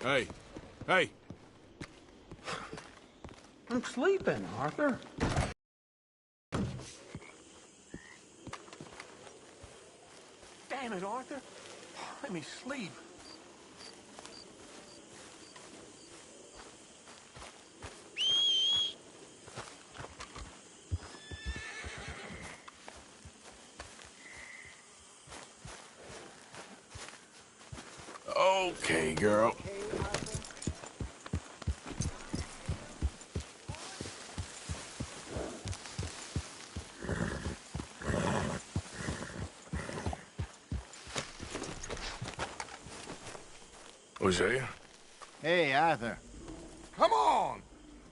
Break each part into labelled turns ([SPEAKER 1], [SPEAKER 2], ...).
[SPEAKER 1] Hey. Hey.
[SPEAKER 2] I'm sleeping, Arthur. Damn it, Arthur. Let me sleep.
[SPEAKER 1] Okay, girl. Hosea?
[SPEAKER 3] Hey, Arthur.
[SPEAKER 4] Come on!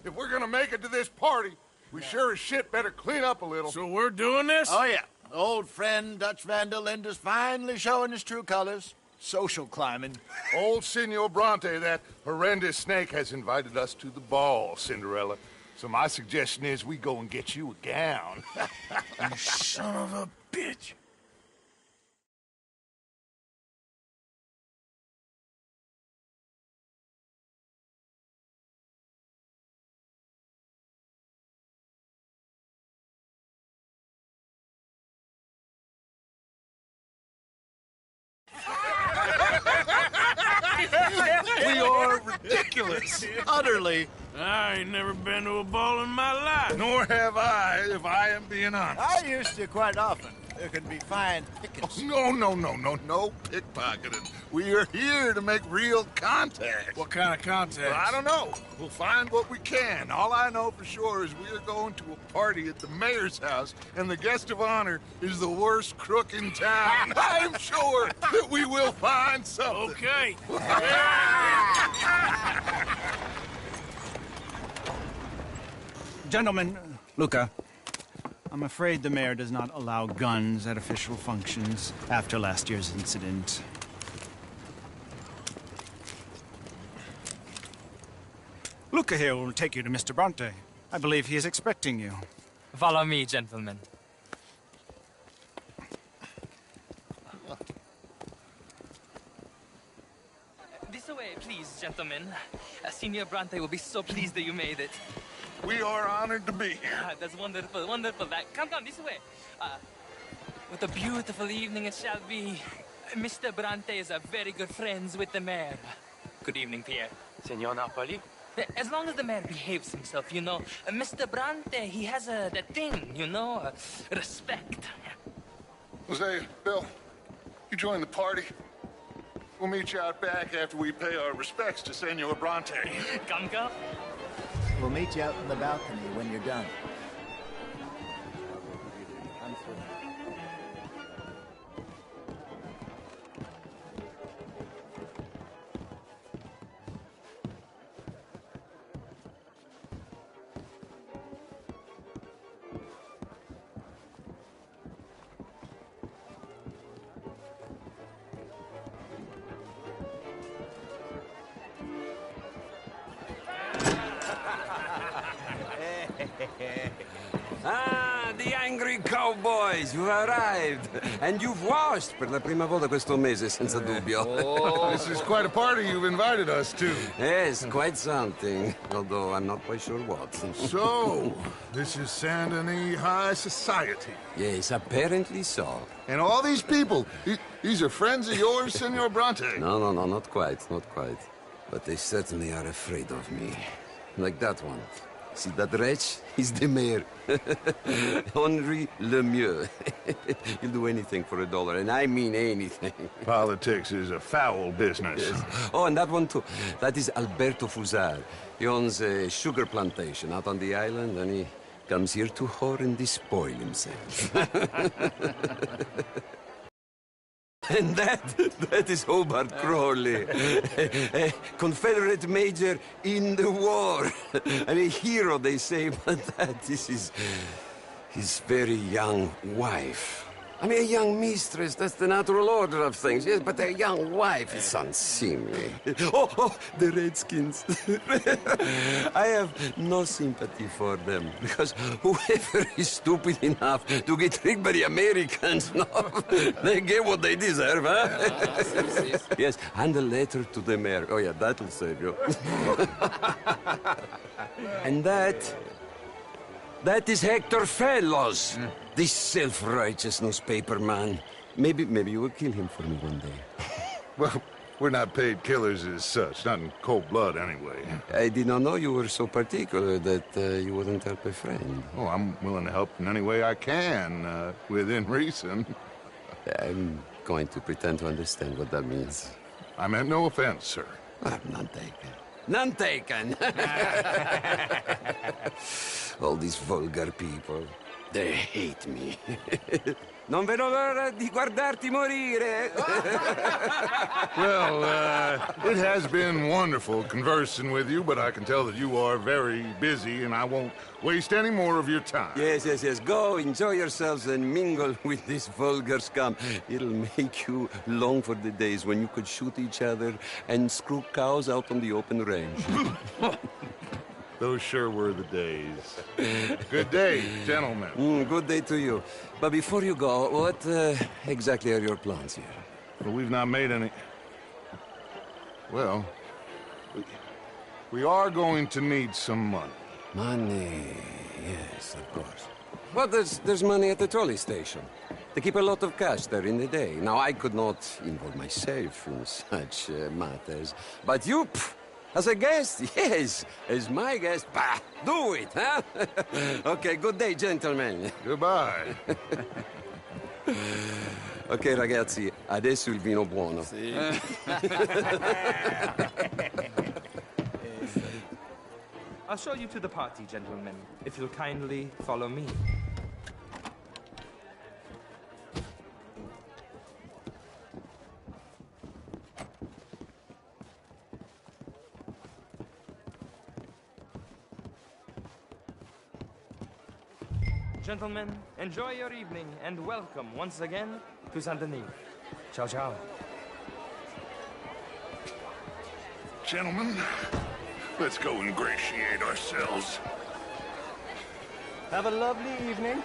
[SPEAKER 4] If we're gonna make it to this party, we sure as shit better clean up a little.
[SPEAKER 1] So we're doing this?
[SPEAKER 3] Oh, yeah. Old friend Dutch Van der Linde's finally showing his true colors. Social climbing.
[SPEAKER 4] Old Senor Bronte, that horrendous snake, has invited us to the ball, Cinderella. So my suggestion is we go and get you a gown.
[SPEAKER 1] You son of a bitch.
[SPEAKER 4] We are ridiculous.
[SPEAKER 3] Utterly.
[SPEAKER 1] I ain't never been to a ball in my life.
[SPEAKER 4] Nor have I, if I am being honest.
[SPEAKER 3] I used to quite often. There can be fine pickings.
[SPEAKER 4] No pickpocketing. We are here to make real contact.
[SPEAKER 1] What kind of contact?
[SPEAKER 4] Well, I don't know. We'll find what we can. All I know for sure is we are going to a party at the mayor's house, and the guest of honor is the worst crook in town. I'm sure that we will find something.
[SPEAKER 1] Okay.
[SPEAKER 5] Gentlemen, Luca, I'm afraid the mayor does not allow guns at official functions after last year's incident. Luca here will take you to Mr. Bronte. I believe he is expecting you.
[SPEAKER 6] Follow me, gentlemen. This way, please, gentlemen. Senior Bronte will be so pleased that you made it.
[SPEAKER 4] We are honored to be here.
[SPEAKER 6] That's wonderful, wonderful. Come, this way. What a beautiful evening it shall be. Mr. Bronte is very good friends with the mayor. Good evening, Pierre.
[SPEAKER 2] Senor Napoli?
[SPEAKER 6] As long as the mayor behaves himself, you know. Mr. Bronte, he has that thing, you know, respect.
[SPEAKER 4] Jose, Bill, you join the party. We'll meet you out back after we pay our respects to Senor Bronte.
[SPEAKER 6] Come.
[SPEAKER 3] We'll meet you out in the balcony when you're done.
[SPEAKER 7] Ah, the angry cowboys, you've arrived. And you've washed per la prima volta questo mese, senza dubbio.
[SPEAKER 4] This is quite a party you've invited us to.
[SPEAKER 7] Yes, quite something. Although I'm not quite sure what.
[SPEAKER 4] So, this is Saint Denis High Society.
[SPEAKER 7] Yes, apparently so.
[SPEAKER 4] And all these people, these are friends of yours, Senor Bronte?
[SPEAKER 7] No, not quite, not quite. But they certainly are afraid of me. Like that one. See that wretch? He's the mayor. Henri Lemieux. He'll do anything for $1, and I mean anything.
[SPEAKER 4] Politics is a foul business.
[SPEAKER 7] Yes. Oh, and that one too. That is Alberto Fusar. He owns a sugar plantation out on the island, and he comes here to whore and despoil himself. And that is Hobart Crawley, a Confederate major in the war, and a hero, they say, but that is his very young wife. I mean, a young mistress, that's the natural order of things, yes, but a young wife is unseemly. Oh, the Redskins. I have no sympathy for them, because whoever is stupid enough to get tricked by the Americans, no, they get what they deserve, huh? Yes, and a letter to the mayor. Oh, yeah, that'll save you. And that is Hector Fellows. This self-righteous newspaper man. Maybe you will kill him for me one day.
[SPEAKER 4] Well, we're not paid killers as such, not in cold blood anyway.
[SPEAKER 7] I did not know you were so particular that you wouldn't help a friend.
[SPEAKER 4] Oh, I'm willing to help in any way I can, within reason.
[SPEAKER 7] I'm going to pretend to understand what that means.
[SPEAKER 4] I meant no offense, sir.
[SPEAKER 7] None taken. None taken! All these vulgar people, they hate me. Non vedo l'ora di guardarti morire.
[SPEAKER 4] Well, it has been wonderful conversing with you, but I can tell that you are very busy, and I won't waste any more of your time.
[SPEAKER 7] Yes. Go, enjoy yourselves, and mingle with this vulgar scum. It'll make you long for the days when you could shoot each other and screw cows out on the open range.
[SPEAKER 4] Those sure were the days. Good day, gentlemen.
[SPEAKER 7] Good day to you. But before you go, what exactly are your plans here?
[SPEAKER 4] Well, we've not made any... Well, we are going to need some money.
[SPEAKER 7] Money, yes, of course. Well, there's money at the trolley station. They keep a lot of cash there in the day. Now, I could not involve myself in such matters. But you, as a guest, yes, as my guest, bah, do it, huh? Okay, good day, gentlemen.
[SPEAKER 4] Goodbye.
[SPEAKER 7] Ok, ragazzi, adesso il vino buono.
[SPEAKER 2] Sì.
[SPEAKER 8] I'll show you to the party, gentlemen, if you'll kindly follow me. Gentlemen, enjoy your evening and welcome once again to Saint-Denis. Ciao, ciao.
[SPEAKER 4] Gentlemen, let's go ingratiate ourselves.
[SPEAKER 8] Have a lovely evening.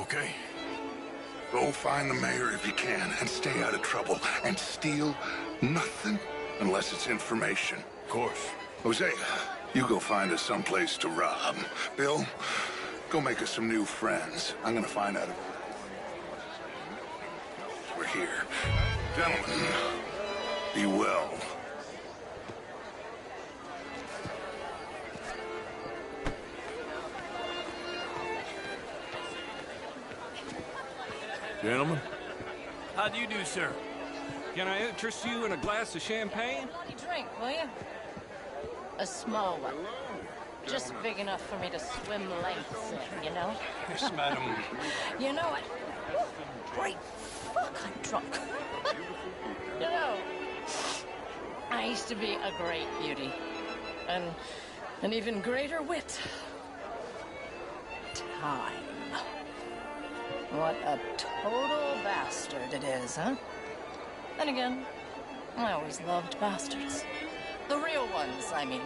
[SPEAKER 4] Okay. Go find the mayor if you can and stay out of trouble and steal nothing unless it's information.
[SPEAKER 1] Of course.
[SPEAKER 4] Jose, you go find us someplace to rob. Bill, go make us some new friends. I'm gonna find out if we're here. Gentlemen, be well.
[SPEAKER 1] Gentlemen. How do you do, sir?
[SPEAKER 9] Can I interest you in a glass of champagne?
[SPEAKER 10] Drink, will you? A small one. Just big enough for me to swim lengths in, you know?
[SPEAKER 1] Yes, madam.
[SPEAKER 10] You know what? Great fuck, I'm drunk. You know, I used to be a great beauty. And an even greater wit. Time. What a total bastard it is, huh? Then again, I always loved bastards. The real ones, I mean.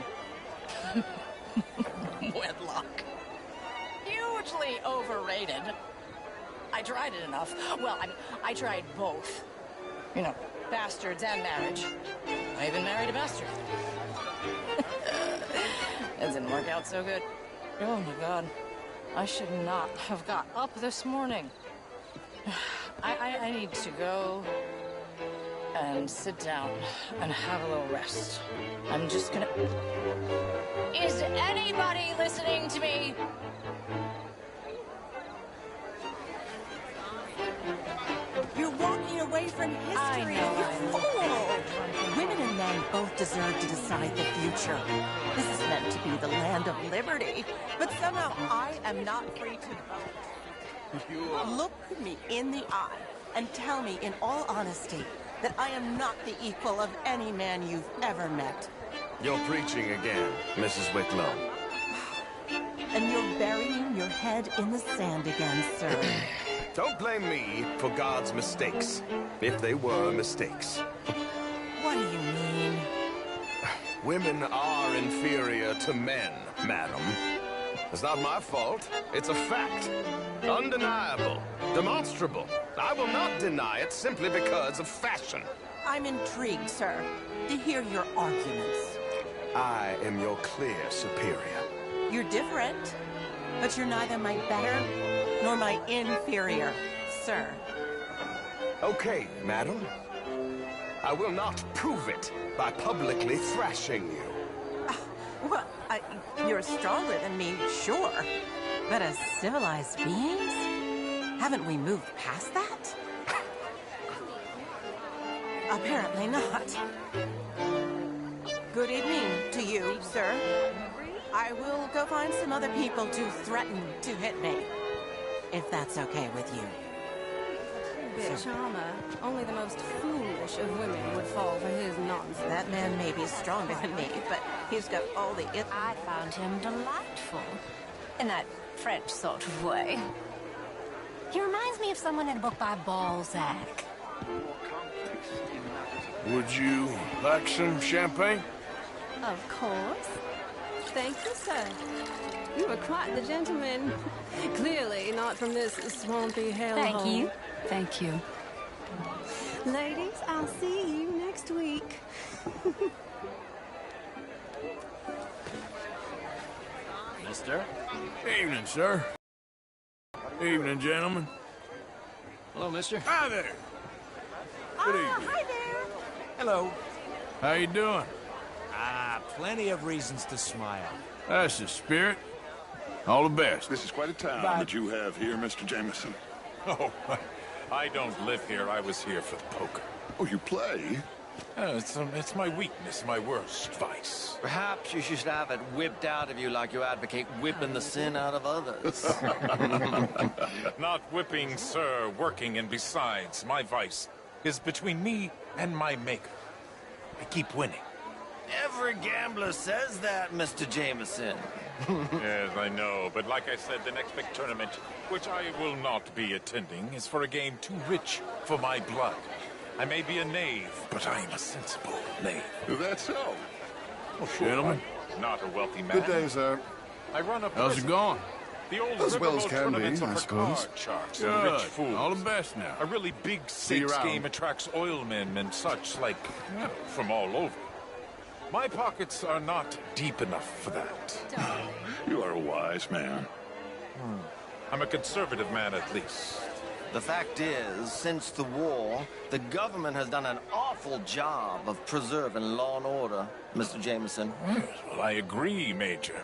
[SPEAKER 10] Wedlock. Hugely overrated. I tried it enough. Well, I tried both. You know, bastards and marriage. I even married a bastard. It didn't work out so good. Oh my God. I should not have got up this morning. I need to go and sit down and have a little rest. I'm just gonna... Is anybody listening to me?
[SPEAKER 11] You're walking away from history.
[SPEAKER 10] I know,
[SPEAKER 11] You fool! Women and men both deserve to decide the future. This is meant to be the land of liberty, but somehow I am not free to vote. Look me in the eye and tell me in all honesty that I am not the equal of any man you've ever met.
[SPEAKER 12] You're preaching again, Mrs. Whitlow.
[SPEAKER 11] And you're very your head in the sand again, sir.
[SPEAKER 12] Don't blame me for God's mistakes, if they were mistakes.
[SPEAKER 11] What do you mean?
[SPEAKER 12] Women are inferior to men, madam. It's not my fault. It's a fact. Undeniable. Demonstrable. I will not deny it simply because of fashion.
[SPEAKER 11] I'm intrigued, sir, to hear your arguments.
[SPEAKER 12] I am your clear superior.
[SPEAKER 11] You're different, but you're neither my better nor my inferior, sir.
[SPEAKER 12] Okay, madam. I will not prove it by publicly thrashing you.
[SPEAKER 11] Well, you're stronger than me, sure. But as civilized beings? Haven't we moved past that? Apparently not. Good evening to you, sir. I will go find some other people to threaten to hit me, if that's okay with you.
[SPEAKER 13] Bitch armor. Only the most foolish of women would fall for his nonsense.
[SPEAKER 11] That man may be stronger than me, but he's got all the...
[SPEAKER 14] I found him delightful. In that French sort of way. He reminds me of someone in a book by Balzac.
[SPEAKER 15] Would you like some champagne?
[SPEAKER 13] Of course. Thank you, sir. You are quite the gentleman. Clearly not from this swampy hellhole.
[SPEAKER 14] Thank you. Thank you.
[SPEAKER 13] Ladies, I'll see you next week.
[SPEAKER 1] Mister?
[SPEAKER 15] Evening, sir. Evening, gentlemen.
[SPEAKER 1] Hello, mister.
[SPEAKER 15] Hi there. Good evening.
[SPEAKER 11] Hi there.
[SPEAKER 5] Hello.
[SPEAKER 15] How you doing?
[SPEAKER 5] Plenty of reasons to smile.
[SPEAKER 15] That's the spirit. All the best.
[SPEAKER 4] This is quite a town that you have here, Mr. Jameson.
[SPEAKER 16] Oh, I don't live here. I was here for the poker.
[SPEAKER 4] Oh, you play?
[SPEAKER 16] It's my weakness, my worst vice.
[SPEAKER 17] Perhaps you should have it whipped out of you like you advocate whipping the sin out of others.
[SPEAKER 16] Not whipping, sir, working, and besides, my vice is between me and my maker. I keep winning.
[SPEAKER 17] Every gambler says that, Mr. Jameson.
[SPEAKER 16] Yes, I know, but like I said, the next big tournament, which I will not be attending, is for a game too rich for my blood. I may be a knave, but I am a sensible knave.
[SPEAKER 4] That's so.
[SPEAKER 16] Well, sure,
[SPEAKER 15] Gentlemen.
[SPEAKER 16] I'm not a wealthy man.
[SPEAKER 4] Good day, sir.
[SPEAKER 16] I run a
[SPEAKER 15] How's it going?
[SPEAKER 16] The old
[SPEAKER 4] As well as
[SPEAKER 16] riverboat
[SPEAKER 4] can be,
[SPEAKER 16] tournaments are
[SPEAKER 4] I
[SPEAKER 16] for
[SPEAKER 4] suppose.
[SPEAKER 16] card sharks and
[SPEAKER 15] Good.
[SPEAKER 16] rich fools.
[SPEAKER 15] All the best now.
[SPEAKER 16] A really big
[SPEAKER 4] See you
[SPEAKER 16] stakes
[SPEAKER 4] around.
[SPEAKER 16] game attracts oilmen and such, like, from all over. My pockets are not deep enough for that.
[SPEAKER 4] You are a wise man.
[SPEAKER 16] I'm a conservative man, at least.
[SPEAKER 17] The fact is, since the war, the government has done an awful job of preserving law and order, Mr. Jameson.
[SPEAKER 16] Well, I agree, Major.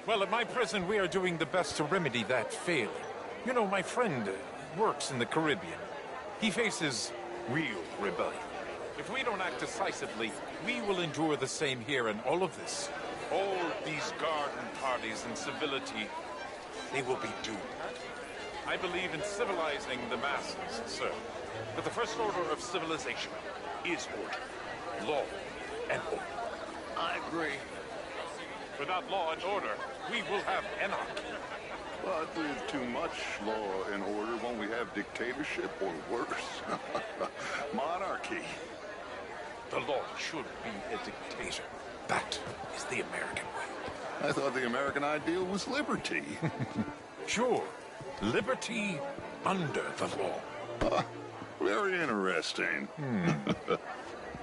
[SPEAKER 16] Well, at my prison, we are doing the best to remedy that failing. You know, my friend works in the Caribbean. He faces real rebellion. If we don't act decisively, we will endure the same here, and all of this, all these garden parties and civility, they will be doomed. I believe in civilizing the masses, sir. But the first order of civilization is order. Law and order.
[SPEAKER 17] I agree.
[SPEAKER 16] Without law and order, we will have anarchy.
[SPEAKER 4] But with too much law and order, won't we have dictatorship or worse? Monarchy.
[SPEAKER 16] The law should be a dictator. That is the American way.
[SPEAKER 4] I thought the American ideal was liberty.
[SPEAKER 16] Sure. Liberty under the law.
[SPEAKER 4] Very interesting.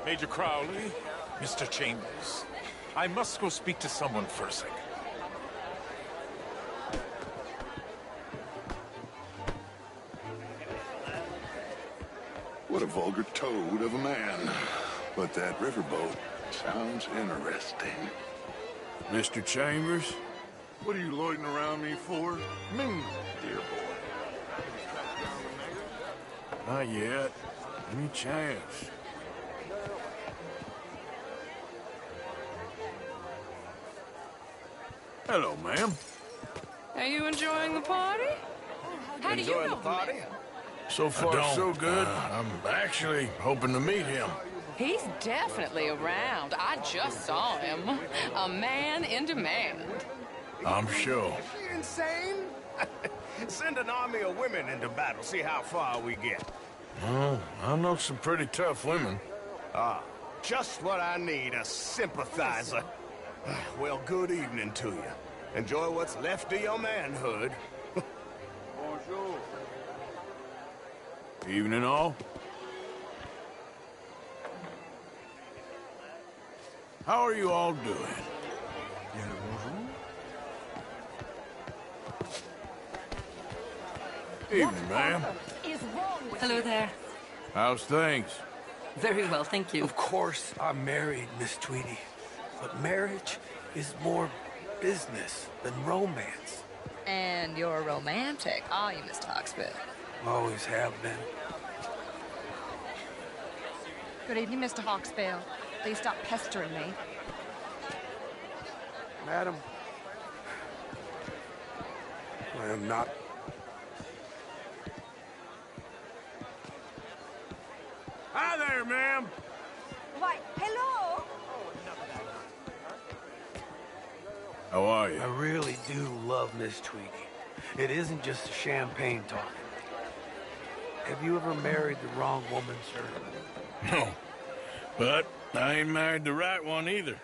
[SPEAKER 16] Major Crowley, Mr. Chambers, I must go speak to someone for a second.
[SPEAKER 4] What a vulgar toad of a man. But that riverboat sounds interesting.
[SPEAKER 15] Mr. Chambers?
[SPEAKER 4] What are you loitering around me for?
[SPEAKER 16] Mingle, dear boy.
[SPEAKER 15] Not yet. Any chance. Hello, ma'am.
[SPEAKER 13] Are you enjoying the party? How do you know
[SPEAKER 17] the party?
[SPEAKER 15] So far, so good. I'm actually hoping to meet him.
[SPEAKER 10] He's definitely around. I just saw him. A man in demand.
[SPEAKER 15] I'm sure.
[SPEAKER 12] insane? Send an army of women into battle, see how far we get.
[SPEAKER 15] Oh, I know some pretty tough women.
[SPEAKER 12] Ah, just what I need, a sympathizer. Well, good evening to you. Enjoy what's left of your manhood.
[SPEAKER 15] Bonjour. Evening all. How are you all doing? Evening, ma'am.
[SPEAKER 18] Hello there.
[SPEAKER 15] How's things?
[SPEAKER 18] Very well, thank you.
[SPEAKER 2] Of course, I'm married, Miss Tweedy. But marriage is more business than romance.
[SPEAKER 10] And you're romantic, are you, Mr. Hawksbill?
[SPEAKER 2] Always have been.
[SPEAKER 19] Good evening, Mr. Hawksbill. Please stop pestering me.
[SPEAKER 2] Madam, I am not.
[SPEAKER 15] Hi there, ma'am.
[SPEAKER 19] Why, hello?
[SPEAKER 15] How are you?
[SPEAKER 2] I really do love Miss Tweedy. It isn't just the champagne talking. Have you ever married the wrong woman, sir?
[SPEAKER 15] No. But I ain't married the right one either.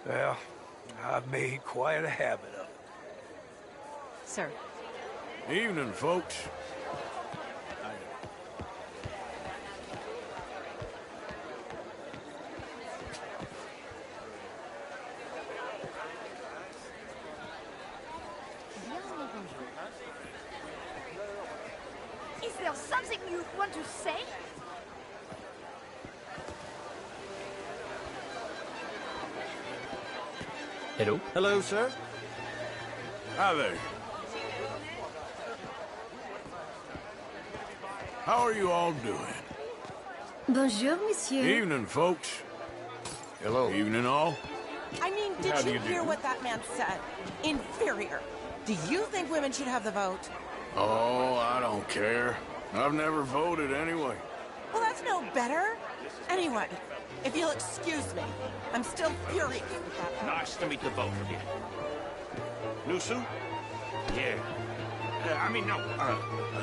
[SPEAKER 2] Well, I've made quite a habit of it.
[SPEAKER 19] Sir.
[SPEAKER 15] Evening, folks.
[SPEAKER 19] Is there something you want to say?
[SPEAKER 1] Hello?
[SPEAKER 5] Hello, sir.
[SPEAKER 15] Hi there. How are you all doing?
[SPEAKER 13] Bonjour, monsieur.
[SPEAKER 15] Evening, folks.
[SPEAKER 16] Hello.
[SPEAKER 15] Evening, all.
[SPEAKER 11] I mean,
[SPEAKER 15] How
[SPEAKER 11] did
[SPEAKER 15] do
[SPEAKER 11] you
[SPEAKER 15] you do?
[SPEAKER 11] hear what that man said? Inferior. Do you think women should have the vote?
[SPEAKER 15] Oh, I don't care. I've never voted anyway.
[SPEAKER 11] Well, that's no better. Anyway, if you'll excuse me, I'm still furious with that.
[SPEAKER 20] Nice to meet the both of you. New suit? Yeah.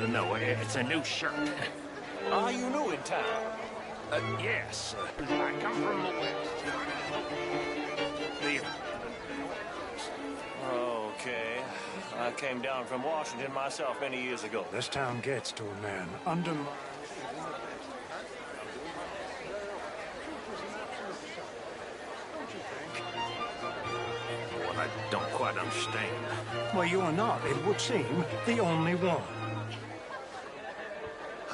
[SPEAKER 20] No, it's a new shirt. Are you new in town? Yes. I come from the west. Okay. I came down from Washington myself many years ago.
[SPEAKER 2] This town gets to a man undermined.
[SPEAKER 20] What I don't quite understand.
[SPEAKER 2] Well, you are not, it would seem, the only one.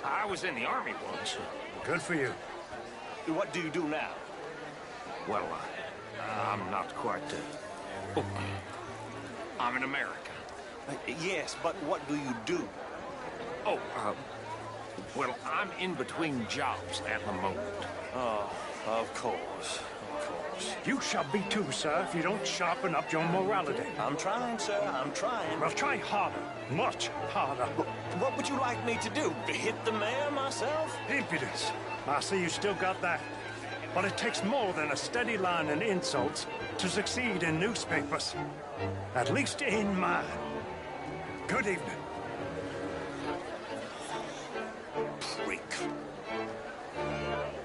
[SPEAKER 20] I was in the Army once.
[SPEAKER 2] Good for you.
[SPEAKER 20] What do you do now? Well, I'm not quite... I'm in America. Yes, but what do you do? Oh, well, I'm in between jobs at the moment. Oh, of course.
[SPEAKER 2] You shall be too, sir, if you don't sharpen up your morality.
[SPEAKER 20] I'm trying, sir. I'm trying.
[SPEAKER 2] Well, try harder. Much harder.
[SPEAKER 20] What would you like me to do? To hit the mayor myself?
[SPEAKER 2] Impudence. I see you still got that. But it takes more than a steady line and insults to succeed in newspapers. At least in mine. Good evening.
[SPEAKER 20] Freak.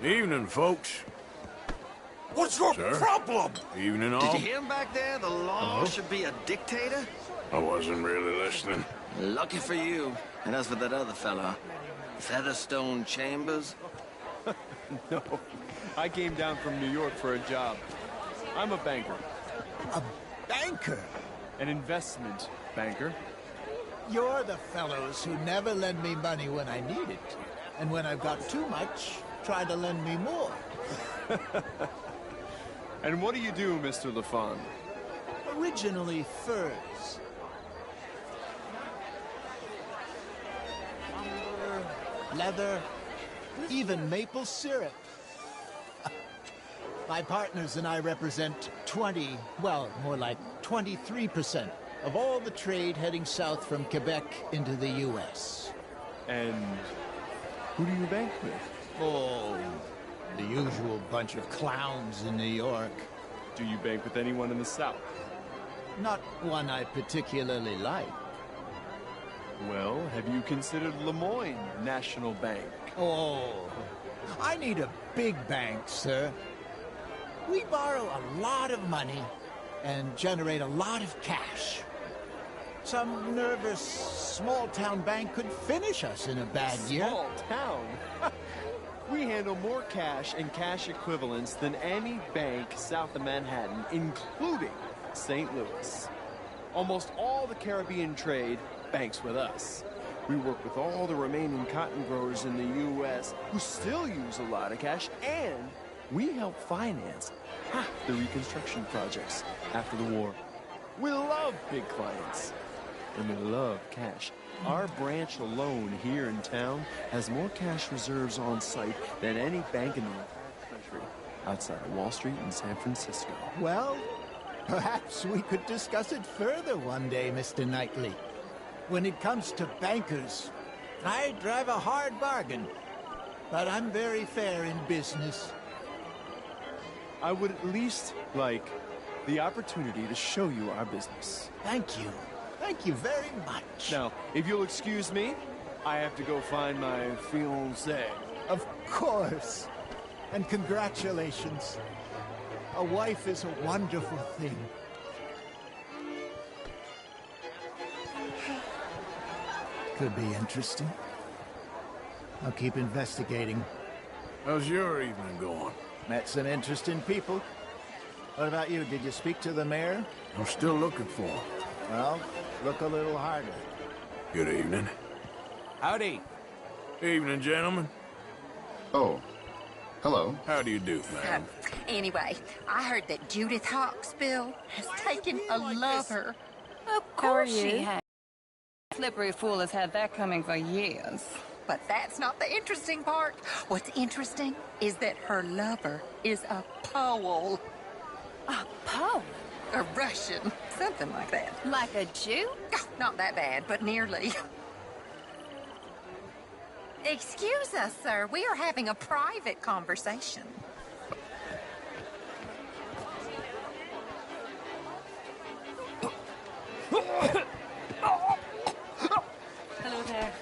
[SPEAKER 15] Evening, folks.
[SPEAKER 12] What's your problem?
[SPEAKER 15] Evening, all.
[SPEAKER 17] Did you hear him back there? The law should be a dictator?
[SPEAKER 15] I wasn't really listening.
[SPEAKER 17] Lucky for you. And as for that other fella, Featherstone Chambers?
[SPEAKER 1] No, I came down from New York for a job. I'm a banker.
[SPEAKER 3] A banker?
[SPEAKER 1] An investment banker.
[SPEAKER 3] You're the fellows who never lend me money when I need it. And when I've got too much, try to lend me more.
[SPEAKER 1] And what do you do, Mr. LaFawn?
[SPEAKER 3] Originally furs. Lumber, leather, even maple syrup. My partners and I represent 20, well, more like 23% of all the trade heading south from Quebec into the U.S.
[SPEAKER 1] And who do you bank with?
[SPEAKER 3] Oh, the usual bunch of clowns in New York.
[SPEAKER 1] Do you bank with anyone in the South?
[SPEAKER 3] not one I particularly like.
[SPEAKER 1] Well, have you considered Lemoyne National Bank?
[SPEAKER 3] Oh, I need a big bank, sir. We borrow a lot of money and generate a lot of cash. Some nervous small-town bank could finish us in a bad year.
[SPEAKER 1] Small town? We handle more cash and cash equivalents than any bank south of Manhattan, including St. Louis. Almost all the Caribbean trade banks with us. We work with all the remaining cotton growers in the U.S. who still use a lot of cash, and we help finance half the reconstruction projects after the war. We love big clients, and we love cash. Our branch alone here in town has more cash reserves on site than any bank in the entire country outside of Wall Street and San Francisco.
[SPEAKER 3] Well, perhaps we could discuss it further one day, Mr. Knightley. When it comes to bankers, I drive a hard bargain, but I'm very fair in business.
[SPEAKER 1] I would at least like the opportunity to show you our business.
[SPEAKER 3] Thank you. Thank you very much.
[SPEAKER 1] Now, if you'll excuse me, I have to go find my fiancée.
[SPEAKER 3] Of course. And congratulations. A wife is a wonderful thing. Could be interesting. I'll keep investigating.
[SPEAKER 15] How's your evening going?
[SPEAKER 3] Met some interesting people. What about you? Did you speak to the mayor?
[SPEAKER 15] I'm still looking for him.
[SPEAKER 3] Well, look a little harder.
[SPEAKER 15] Good evening.
[SPEAKER 5] Howdy.
[SPEAKER 15] Evening, gentlemen.
[SPEAKER 21] Oh, hello.
[SPEAKER 15] How do you do, ma'am?
[SPEAKER 11] Anyway, I heard that Judith Hawksbill has taken a lover. Of
[SPEAKER 10] course
[SPEAKER 11] she has.
[SPEAKER 10] Slippery fool has had that coming for years.
[SPEAKER 11] But that's not the interesting part. What's interesting is that her lover is a Pole.
[SPEAKER 10] A Pole?
[SPEAKER 11] A Russian. Something like that.
[SPEAKER 10] Like a Jew?
[SPEAKER 11] Oh, not that bad, but nearly. Excuse us, sir. We are having a private conversation.
[SPEAKER 10] Hello there.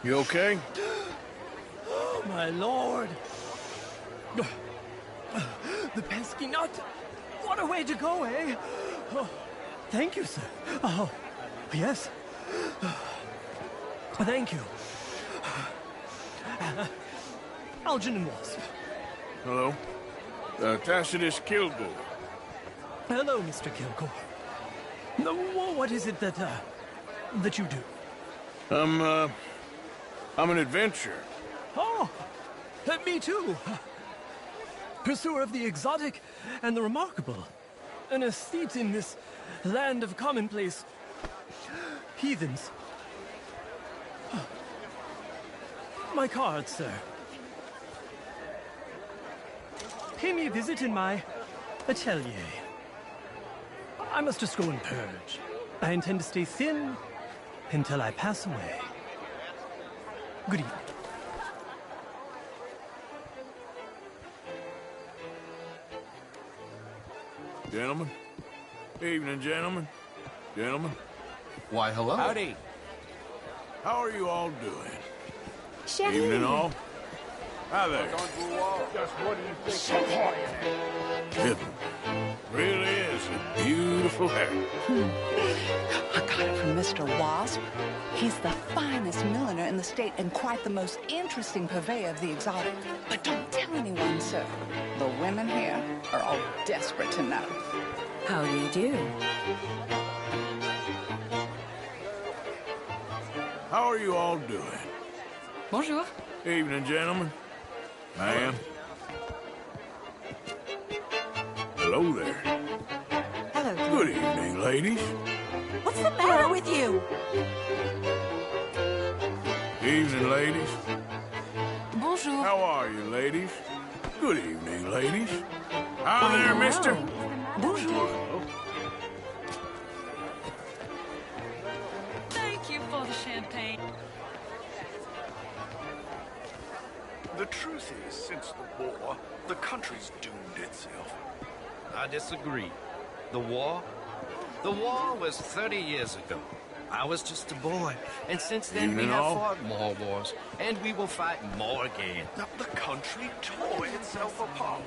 [SPEAKER 15] You okay?
[SPEAKER 6] Oh, my lord. The pesky nut. What a way to go, eh? Oh, thank you, sir. Oh, yes. Thank you. Algernon Wasp.
[SPEAKER 15] Hello. Tacitus Kilgore.
[SPEAKER 6] Hello, Mr. Kilgore. No, what is it that you do?
[SPEAKER 15] I'm an adventurer.
[SPEAKER 6] Oh, me too. Pursuer of the exotic and the remarkable. An aesthete in this land of commonplace heathens. My card, sir. Pay me a visit in my atelier. I must just go and purge. I intend to stay thin until I pass away. Good evening.
[SPEAKER 15] Gentlemen. Evening, gentlemen. Gentlemen.
[SPEAKER 21] Why, hello.
[SPEAKER 15] Howdy. How are you all doing?
[SPEAKER 13] Chef.
[SPEAKER 15] Evening, all. Hi there.
[SPEAKER 20] Just what do you think?
[SPEAKER 15] It really is a beautiful hair.
[SPEAKER 22] I got it from Mr. Wasp. He's the finest milliner in the state and quite the most interesting purveyor of the exotic. But don't tell anyone, sir. The women here are all desperate to know.
[SPEAKER 13] How do you do?
[SPEAKER 15] How are you all doing?
[SPEAKER 10] Bonjour.
[SPEAKER 15] Evening, gentlemen. Ma'am. Hello there.
[SPEAKER 11] Hello.
[SPEAKER 15] Good evening, ladies.
[SPEAKER 11] What's the matter with you?
[SPEAKER 15] Evening, ladies.
[SPEAKER 10] Bonjour.
[SPEAKER 15] How are you, ladies? Good evening, ladies. Hi there, mister.
[SPEAKER 10] Bonjour. Thank you for the champagne.
[SPEAKER 15] The
[SPEAKER 7] truth is, since the war, the country's doomed itself.
[SPEAKER 12] I disagree. The war? The war was 30 years ago. I was just a boy, and since then we have fought more wars, and we will fight more again.
[SPEAKER 7] Now, the country tore itself apart.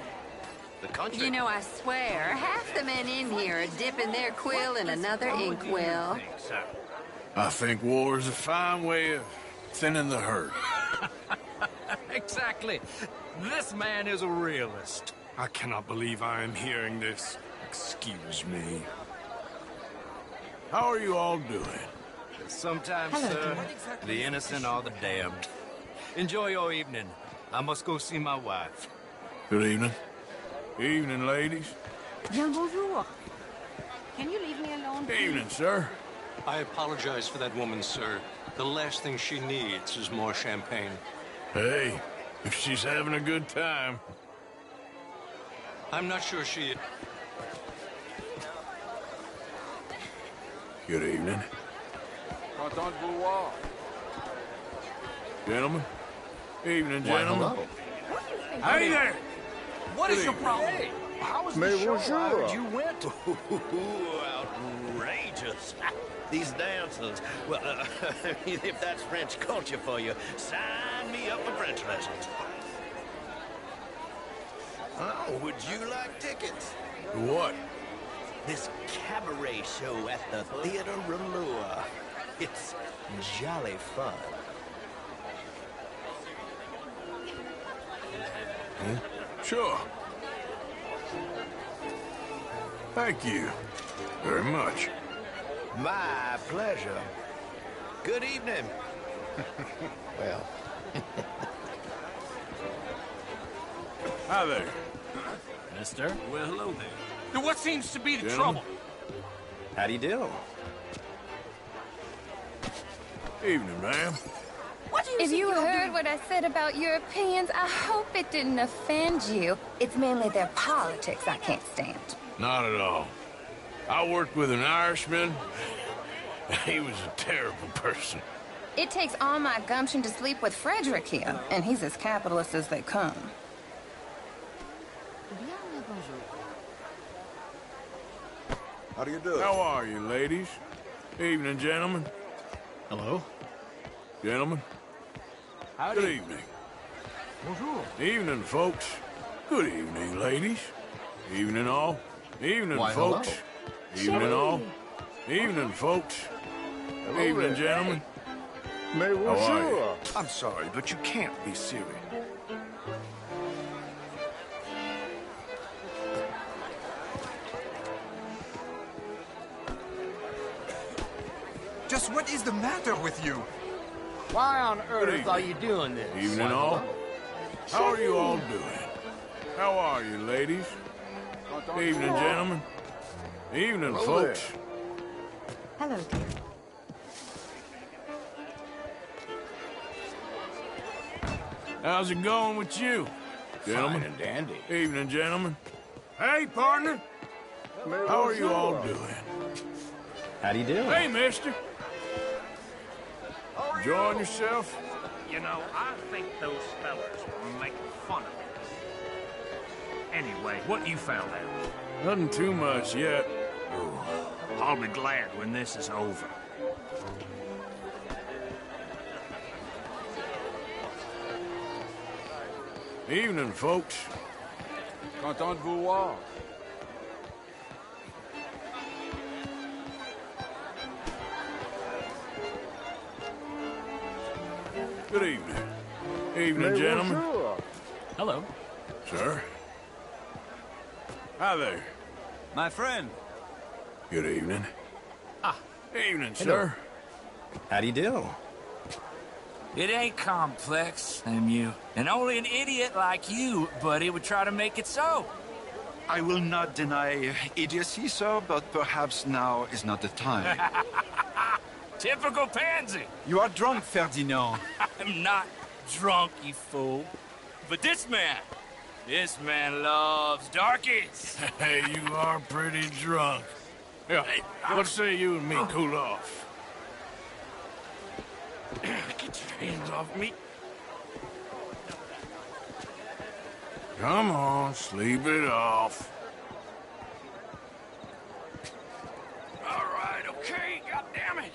[SPEAKER 12] The country?
[SPEAKER 8] You know, I swear, half the men in here are dipping their quill in another inkwell.
[SPEAKER 15] I think war is a fine way of thinning the herd.
[SPEAKER 12] Exactly. This man is a realist.
[SPEAKER 7] I cannot believe I am hearing this. Excuse me.
[SPEAKER 15] How are you all doing?
[SPEAKER 12] Sometimes, sir, the innocent are the damned. Enjoy your evening. I must go see my wife.
[SPEAKER 15] Good evening. Evening, ladies.
[SPEAKER 13] Bien bonjour. Can you leave me alone, please?
[SPEAKER 15] Evening, sir.
[SPEAKER 20] I apologize for that woman, sir. The last thing she needs is more champagne.
[SPEAKER 15] Hey, if she's having a good time.
[SPEAKER 20] I'm not sure she...
[SPEAKER 15] Good evening. Gentlemen. Evening, gentlemen. Hey there!
[SPEAKER 17] What is your problem? Hey, how was the show?
[SPEAKER 15] bonjour.
[SPEAKER 17] I heard you went. Outrageous. These dancers. Well, if that's French culture for you, sign me up for French lessons. Oh, would you like tickets?
[SPEAKER 15] What?
[SPEAKER 17] This cabaret show at the Theater Ralour. It's jolly fun.
[SPEAKER 15] Sure. Thank you very much.
[SPEAKER 17] My pleasure. Good evening. Well.
[SPEAKER 15] Hi there.
[SPEAKER 17] Mister?
[SPEAKER 20] Well, hello there. Now, what seems to be the
[SPEAKER 15] Gentlemen.
[SPEAKER 20] trouble?
[SPEAKER 1] How do you do?
[SPEAKER 15] Evening, ma'am.
[SPEAKER 14] If you heard what I said about Europeans, I hope it didn't offend you. It's mainly their politics I can't stand.
[SPEAKER 15] Not at all. I worked with an Irishman. He was a terrible person.
[SPEAKER 14] It takes all my gumption to sleep with Frederick here, and he's as capitalist as they come.
[SPEAKER 15] How do you do? How are you, ladies? Evening, gentlemen.
[SPEAKER 1] Hello?
[SPEAKER 15] Gentlemen.
[SPEAKER 1] Howdy.
[SPEAKER 15] Good evening.
[SPEAKER 1] Bonjour.
[SPEAKER 15] Evening, folks. Good evening, ladies. Evening, all. Evening,
[SPEAKER 21] Why,
[SPEAKER 15] folks.
[SPEAKER 21] hello.
[SPEAKER 15] Evening, all. Evening, folks.
[SPEAKER 21] Hello
[SPEAKER 15] Evening,
[SPEAKER 21] there.
[SPEAKER 15] gentlemen.
[SPEAKER 7] Mais
[SPEAKER 15] How are you?
[SPEAKER 7] I'm sorry, but you can't be serious.
[SPEAKER 23] Just what is the matter with you?
[SPEAKER 17] Why on
[SPEAKER 15] Good
[SPEAKER 17] earth
[SPEAKER 15] evening.
[SPEAKER 17] are you doing this?
[SPEAKER 15] Evening, all. How are you all doing? How are you, ladies? Evening, gentlemen. Evening,
[SPEAKER 17] Hello
[SPEAKER 15] folks.
[SPEAKER 13] Hello, dear.
[SPEAKER 15] How's it going with you, gentlemen?
[SPEAKER 17] Fine and dandy.
[SPEAKER 15] Evening, gentlemen. Hey, partner. How are you all doing?
[SPEAKER 1] How do you do?
[SPEAKER 15] Hey, mister. Enjoying yourself?
[SPEAKER 20] You know, I think those fellas were making fun of me. Anyway, what you found out?
[SPEAKER 15] Nothing too much yet.
[SPEAKER 20] Oh, I'll be glad when this is over.
[SPEAKER 15] Evening, folks.
[SPEAKER 23] Content de vous voir.
[SPEAKER 15] Good evening. Evening, gentlemen.
[SPEAKER 1] Hello.
[SPEAKER 15] Sir. Hi there.
[SPEAKER 5] My friend.
[SPEAKER 15] Good evening. Evening,
[SPEAKER 1] Hello.
[SPEAKER 15] sir.
[SPEAKER 1] How do you do?
[SPEAKER 24] It ain't complex, you. And only an idiot like you, buddy, would try to make it so.
[SPEAKER 7] I will not deny idiocy, sir, but perhaps now is not the time.
[SPEAKER 24] Typical pansy.
[SPEAKER 7] You are drunk, Ferdinand.
[SPEAKER 24] I'm not drunk, you fool. But this man loves darkies.
[SPEAKER 15] Hey, you are pretty drunk. Yeah, what say you and me cool off?
[SPEAKER 24] Get your hands off me.
[SPEAKER 15] Come on, sleep it off.
[SPEAKER 24] All right, okay, goddammit.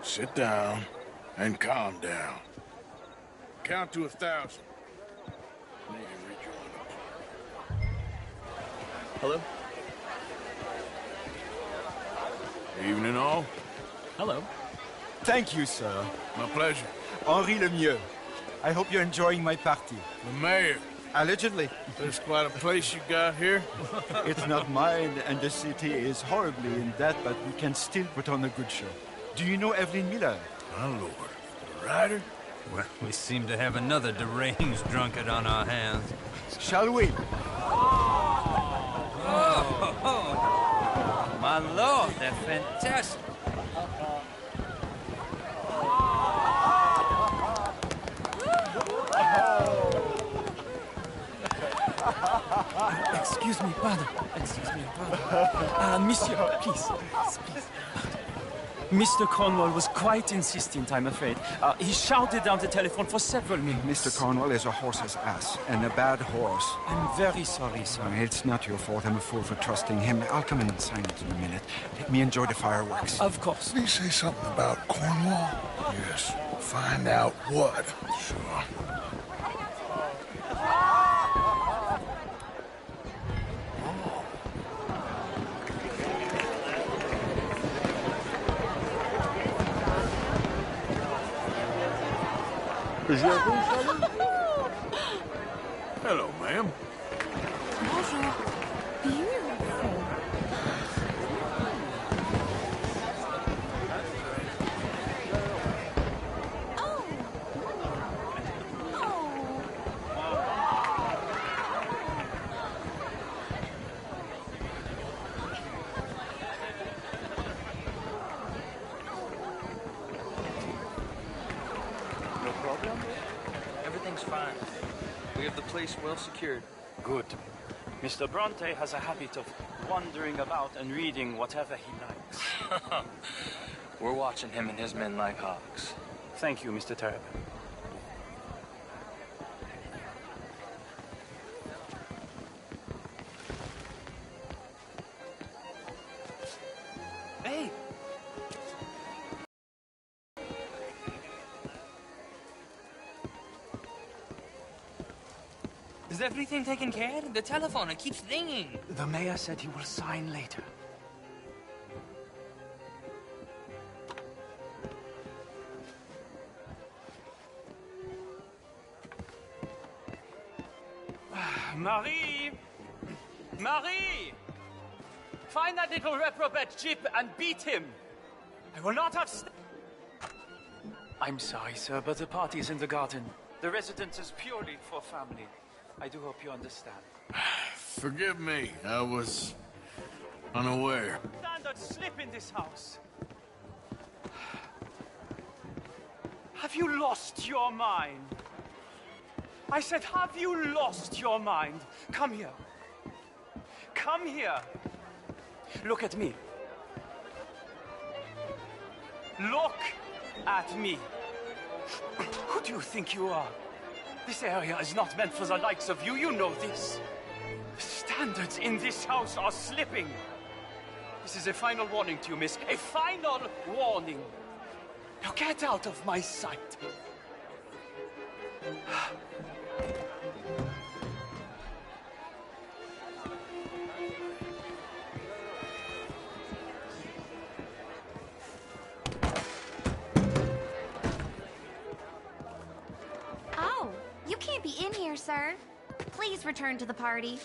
[SPEAKER 15] Sit down and calm down. Count to 1,000. Then you can rejoin us.
[SPEAKER 1] Hello?
[SPEAKER 15] Evening all.
[SPEAKER 4] Hello. Thank you, sir.
[SPEAKER 15] My pleasure.
[SPEAKER 4] Henri Lemieux. I hope you're enjoying my party.
[SPEAKER 15] The mayor.
[SPEAKER 4] Allegedly.
[SPEAKER 15] There's quite a place you got here.
[SPEAKER 4] It's not mine, and the city is horribly in debt, but we can still put on a good show. Do you know Evelyn Miller?
[SPEAKER 15] My lord. The writer?
[SPEAKER 9] Well, we seem to have another deranged drunkard on our hands.
[SPEAKER 4] Shall we?
[SPEAKER 9] Oh, my lord, they're fantastic.
[SPEAKER 6] Excuse me, pardon. Excuse me, pardon. Monsieur, please. Mr. Cornwall was quite insistent, I'm afraid. He shouted down the telephone for several minutes.
[SPEAKER 18] Mr. Cornwall is a horse's ass, and a bad horse.
[SPEAKER 6] I'm very sorry, sir.
[SPEAKER 18] It's not your fault. I'm a fool for trusting him. I'll come in and sign it in a minute. Let me enjoy the fireworks.
[SPEAKER 6] Of course.
[SPEAKER 15] Did he say something about Cornwall? Yes. Find out what. Sure. Hello, ma'am.
[SPEAKER 13] Bonjour. Beautiful.
[SPEAKER 19] No problem? Everything's fine. We have the place well secured.
[SPEAKER 25] Good. Mr. Bronte has a habit of wandering about and reading whatever he likes.
[SPEAKER 19] We're watching him and his men like hawks.
[SPEAKER 25] Thank you, Mr. Terrapin.
[SPEAKER 19] Hey! Is everything taken care of? The telephone, it keeps ringing.
[SPEAKER 25] The mayor said he will sign later. Marie! Marie! Find that little reprobate Jip and beat him! I will not have I'm sorry, sir, but the party is in the garden. The residence is purely for family. I do hope you understand.
[SPEAKER 15] Forgive me. I was unaware.
[SPEAKER 25] Standard slip in this house. Have you lost your mind? I said, have you lost your mind? Come here. Come here. Look at me. Look at me. Who do you think you are? This area is not meant for the likes of you. You know this. The standards in this house are slipping. This is a final warning to you, miss. A final warning. Now get out of my sight.
[SPEAKER 26] Oh, you can't be in here, sir. Please return to the party.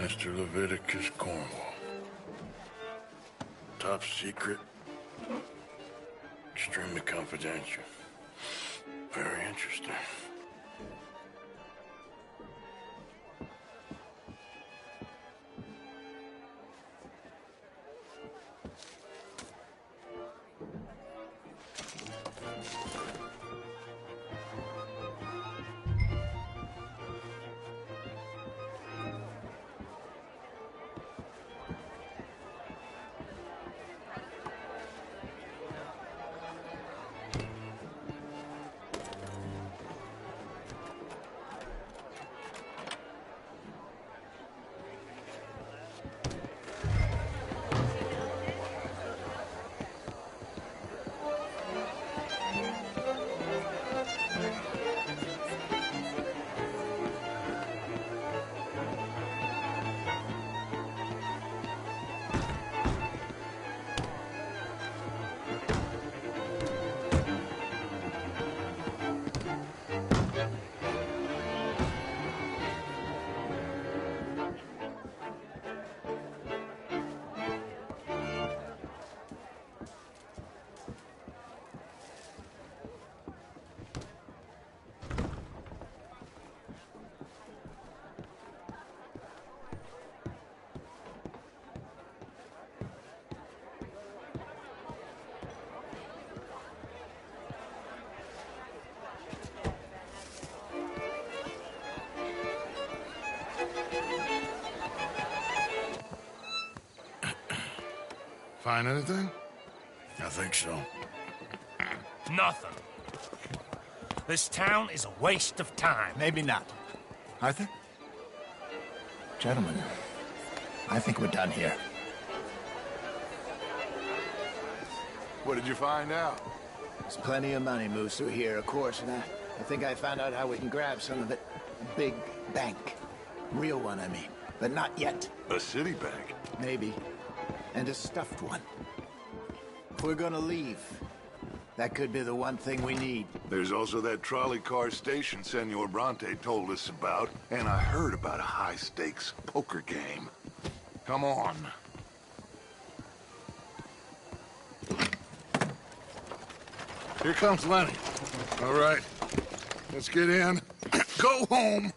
[SPEAKER 15] Mr. Leviticus Cornwall. Top secret. Extremely confidential. Very interesting. Find anything? I think so.
[SPEAKER 20] Nothing. This town is a waste of time.
[SPEAKER 2] Maybe not. Arthur? Gentlemen, I think we're done here.
[SPEAKER 15] What did you find out?
[SPEAKER 2] There's plenty of money moves through here, of course, and I think I found out how we can grab some of it. A big bank. Real one, I mean. But not yet.
[SPEAKER 15] A city bank?
[SPEAKER 2] Maybe. And a stuffed one. If we're gonna leave, that could be the one thing we need.
[SPEAKER 15] There's also that trolley car station Senor Bronte told us about, and I heard about a high-stakes poker game. Come on. Here comes Lenny. All right, let's get in. Go home.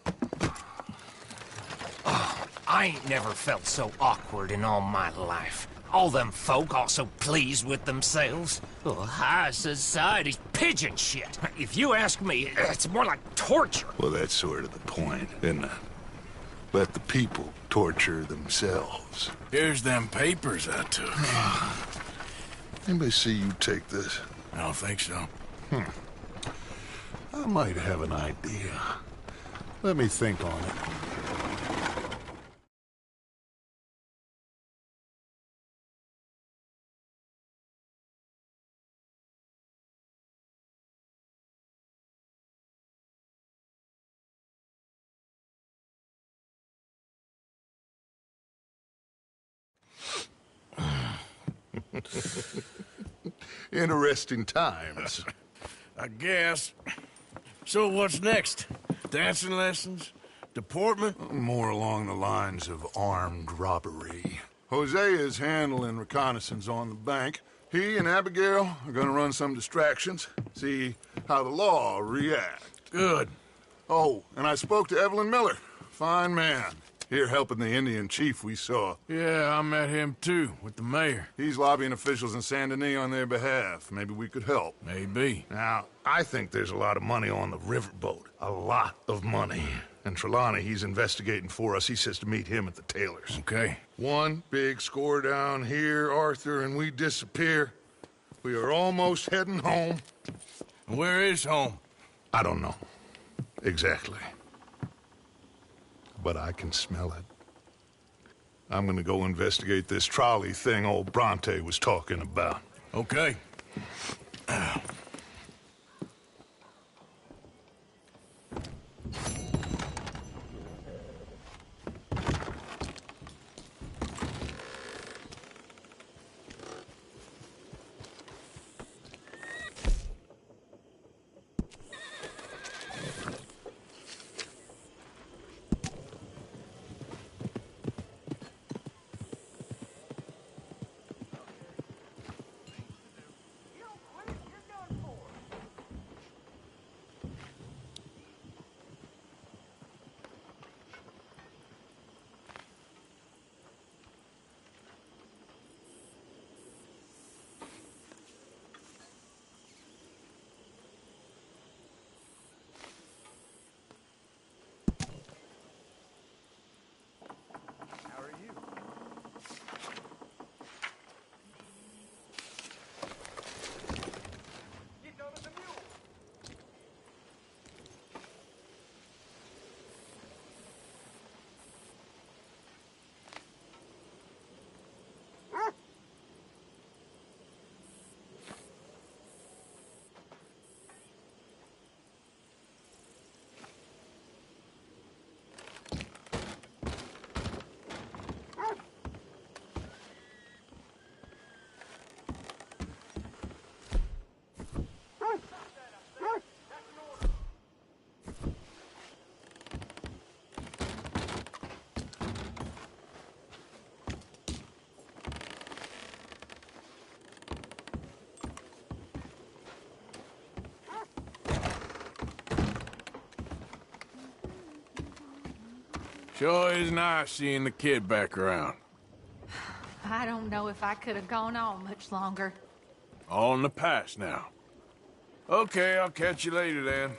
[SPEAKER 20] Oh, I ain't never felt so awkward in all my life. All them folk all so pleased with themselves. Oh, high society's pigeon shit. If you ask me, it's more like torture.
[SPEAKER 15] Well, that's sort of the point, isn't it? Let the people torture themselves.
[SPEAKER 23] Here's them papers I took.
[SPEAKER 15] Anybody see you take this?
[SPEAKER 23] I don't think so.
[SPEAKER 15] I might have an idea. Let me think on it. Interesting times.
[SPEAKER 23] I guess. So what's next? Dancing lessons? Deportment?
[SPEAKER 15] More along the lines of armed robbery. Jose is handling reconnaissance on the bank. He and Abigail are gonna run some distractions, see how the law reacts.
[SPEAKER 23] Good.
[SPEAKER 15] Oh, and I spoke to Evelyn Miller. Fine man. Here helping the Indian chief we saw.
[SPEAKER 23] Yeah, I met him too, with the mayor.
[SPEAKER 15] He's lobbying officials in Saint Denis on their behalf. Maybe we could help.
[SPEAKER 23] Maybe.
[SPEAKER 15] Now, I think there's a lot of money on the riverboat. A lot of money. And Trelawney, he's investigating for us. He says to meet him at the Taylor's.
[SPEAKER 23] Okay.
[SPEAKER 15] One big score down here, Arthur, and we disappear. We are almost heading home.
[SPEAKER 23] Where is home?
[SPEAKER 15] I don't know. Exactly. But I can smell it. I'm gonna go investigate this trolley thing old Bronte was talking about.
[SPEAKER 23] Okay. Sure is nice seeing the kid back around.
[SPEAKER 3] I don't know if I could have gone on much longer.
[SPEAKER 23] All in the past now. Okay, I'll catch you later then.